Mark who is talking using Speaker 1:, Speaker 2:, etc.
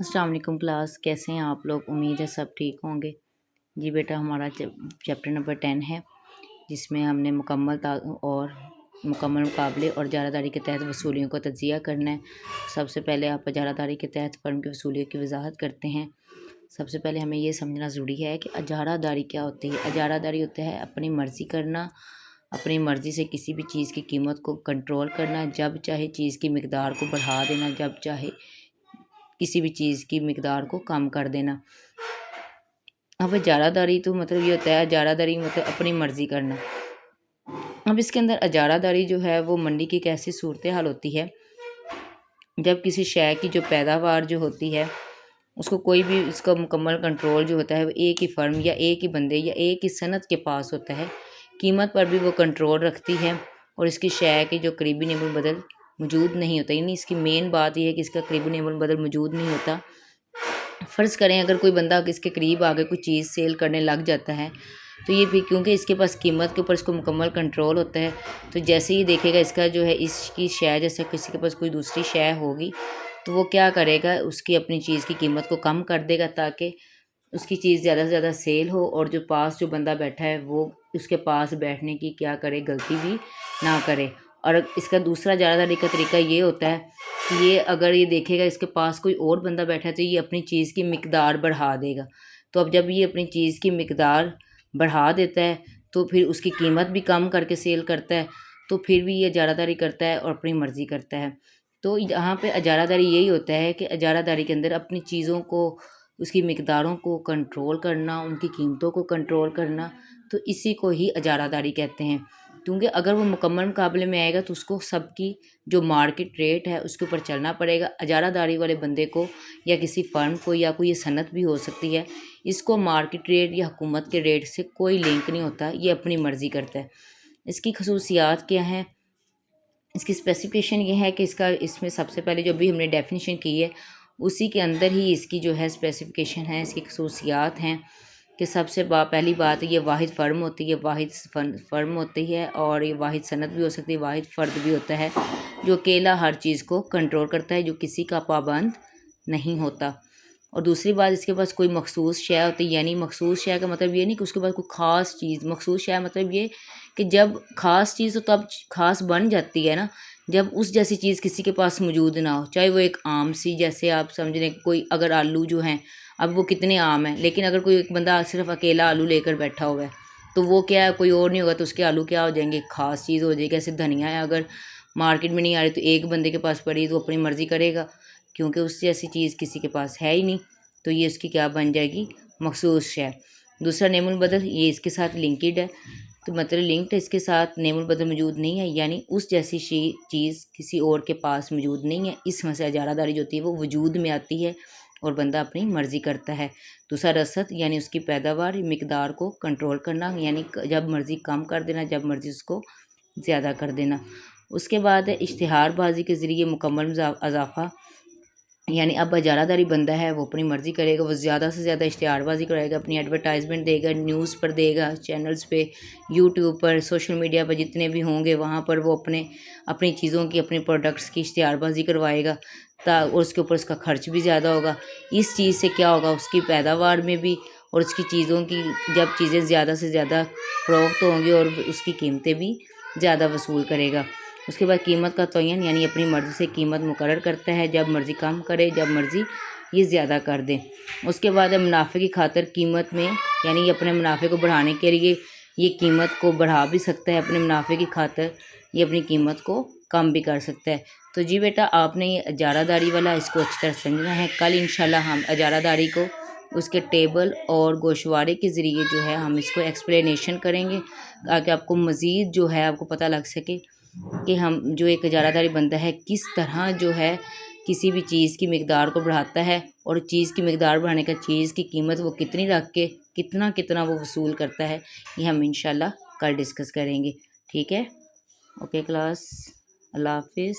Speaker 1: अस्सलाम वालेकुम क्लास, कैसे हैं आप लोग। उम्मीद है सब ठीक होंगे। जी बेटा, हमारा चैप्टर नंबर 10 है, जिसमें हमने मुकम्मल मुकाबले और इजारादारी के तहत वसूलियों का तज्ज़िया करना है। सबसे पहले आप इजारादारी के तहत फ़र्म की वसूलियों की वजाहत करते हैं। सबसे पहले हमें ये समझना ज़रूरी है कि इजारादारी क्या होती है। इजारादारी होता है अपनी मर्ज़ी करना, अपनी मर्ज़ी से किसी भी चीज़ की कीमत को कंट्रोल करना, जब चाहे चीज़ की मिकदार को बढ़ा देना, जब चाहे किसी भी चीज़ की मिकदार को कम कर देना। अब इजारादारी तो मतलब ये होता है, इजारादारी मतलब अपनी मर्ज़ी करना। अब इसके अंदर इजारादारी जो है वो मंडी की एक ऐसी सूरत हाल होती है जब किसी शय की जो पैदावार जो होती है उसको कोई भी उसका मुकम्मल कंट्रोल जो होता है वो एक ही फर्म या एक ही बंदे या एक ही सनत के पास होता है। कीमत पर भी वो कंट्रोल रखती है और इसकी शय की जो करीबी नेमुल बदल मौजूद नहीं होता, यानी इसकी मेन बात यह है कि इसका करीबी नेमुल बदल मौजूद नहीं होता। फ़र्ज़ करें अगर कोई बंदा इसके करीब आके कोई चीज़ सेल करने लग जाता है तो ये भी क्योंकि इसके पास कीमत के ऊपर इसको मुकम्मल कंट्रोल होता है, तो जैसे ही देखेगा इसका जो है इसकी शय जैसे किसी के पास कोई दूसरी शय होगी तो वो क्या करेगा, उसकी अपनी चीज़ की कीमत को कम कर देगा ताकि उसकी चीज़ ज़्यादा से ज़्यादा सेल हो और जो पास जो बंदा बैठा है वो उसके पास बैठने की क्या करे, गलती भी ना करे। और इसका दूसरा इजारादारी का तरीका ये होता है कि ये अगर ये देखेगा इसके पास कोई और बंदा बैठा है तो ये अपनी चीज़ की मिकदार बढ़ा देगा। तो अब जब ये अपनी चीज़ की मिकदार बढ़ा देता है तो फिर उसकी कीमत भी कम करके सेल करता है, तो फिर भी ये इजारादारी करता है और अपनी मर्ज़ी करता है। तो यहाँ पे इजारादारी यही होता है कि इजारादारी के अंदर अपनी चीज़ों को, उसकी मिकदारों को कंट्रोल करना, उनकी कीमतों को कंट्रोल करना, तो इसी को ही इजारादारी कहते हैं। क्योंकि अगर वो मुकम्मल मुकाबले में आएगा तो उसको सबकी जो मार्केट रेट है उसके ऊपर चलना पड़ेगा। इजारादारी वाले बंदे को या किसी फ़र्म को या कोई सनत भी हो सकती है, इसको मार्केट रेट या हुकूमत के रेट से कोई लिंक नहीं होता, ये अपनी मर्ज़ी करता है। इसकी खसूसियात क्या हैं, इसकी स्पेसिफिकेशन ये है कि इसमें सबसे पहले जो भी हमने डेफिनेशन की है उसी के अंदर ही इसकी जो है स्पेसिफिकेशन है, इसकी खसूसियात हैं कि सबसे पहली बात ये वाहिद फ़र्म होती है, वाहिद फ़र्म होती है और ये वाहिद सनत भी हो सकती है, वाहिद फ़र्द भी होता है जो अकेला हर चीज़ को कंट्रोल करता है, जो किसी का पाबंद नहीं होता। और दूसरी बात, इसके पास कोई मखसूस शय होती है, यानी मखसूस शय का मतलब ये नहीं कि उसके पास कोई ख़ास चीज़, मखसूस शय मतलब ये कि जब ख़ास चीज़ तो तब ख़ास बन जाती है ना जब उस जैसी चीज़ किसी के पास मौजूद ना हो, चाहे वो एक आम सी, जैसे आप समझ लें कोई अगर आलू जो हैं अब वो कितने आम हैं, लेकिन अगर कोई एक बंदा सिर्फ अकेला आलू लेकर बैठा हुआ है तो वो क्या है, कोई और नहीं होगा तो उसके आलू क्या हो जाएंगे, ख़ास चीज़ हो जाएगी। ऐसे धनिया है अगर मार्केट में नहीं आ रही तो एक बंदे के पास पड़ी तो अपनी मर्ज़ी करेगा क्योंकि उससे ऐसी चीज़ किसी के पास है ही नहीं, तो ये उसकी क्या बन जाएगी, मखसूस शय। दूसरा नेमुल बदल, ये इसके साथ लिंकड है, तो मतलब लिंक्ड इसके साथ नेमुल बदल मौजूद नहीं है, यानी उस जैसी चीज़ किसी और के पास मौजूद नहीं है। इस वजह से इजारादारी जो होती है वो वजूद में आती है और बंदा अपनी मर्ज़ी करता है। दूसरा रसद, यानी उसकी पैदावार मिकदार को कंट्रोल करना, यानी जब मर्ज़ी कम कर देना, जब मर्ज़ी उसको ज़्यादा कर देना। उसके बाद है इश्तिहारबाजी के ज़रिए मुकम्मल इजाफ़ा, यानी अब इजारादारी बंदा है वो अपनी मर्ज़ी करेगा, वो ज़्यादा से ज़्यादा इश्तिहारबाजी कराएगा, अपनी एडवर्टाइजमेंट देगा, न्यूज़ पर देगा, चैनल्स पे, यूट्यूब पर, सोशल मीडिया पर जितने भी होंगे वहाँ पर वो अपनी चीज़ों की, अपने प्रोडक्ट्स की इश्तिहारबाजी करवाएगा और उसके ऊपर उसका खर्च भी ज़्यादा होगा। इस चीज़ से क्या होगा, उसकी पैदावार में भी और उसकी चीज़ों की जब चीज़ें ज़्यादा से ज़्यादा फ़रोख्त होंगी और उसकी कीमतें भी ज़्यादा वसूल करेगा। उसके बाद कीमत का तयन, यानी अपनी मर्ज़ी से कीमत मुकर्रर करता है, जब मर्ज़ी कम करे, जब मर्ज़ी ये ज़्यादा कर दे। उसके बाद मुनाफे की खातिर कीमत में, यानी अपने मुनाफे को बढ़ाने के लिए ये कीमत को बढ़ा भी सकता है, अपने मुनाफे की खातिर ये अपनी कीमत को कम भी कर सकता है। तो जी बेटा, आपने ये इजारादारी वाला इसको अच्छी तरह समझना है। कल इंशाल्लाह हम इजारादारी को उसके टेबल और गोशवारे के ज़रिए जो है हम इसको एक्सप्लेनेशन करेंगे ताकि आपको मज़ीद जो है आपको पता लग सके कि हम जो एक इजारादारी बंदा है किस तरह जो है किसी भी चीज़ की मिकदार को बढ़ाता है और चीज़ की मिकदार बढ़ाने का चीज़ की कीमत वो कितनी रख के कितना वो वसूल करता है, ये हम इंशाल्लाह कल डिस्कस करेंगे। ठीक है, ओके क्लास, अल्लाह हाफिज़।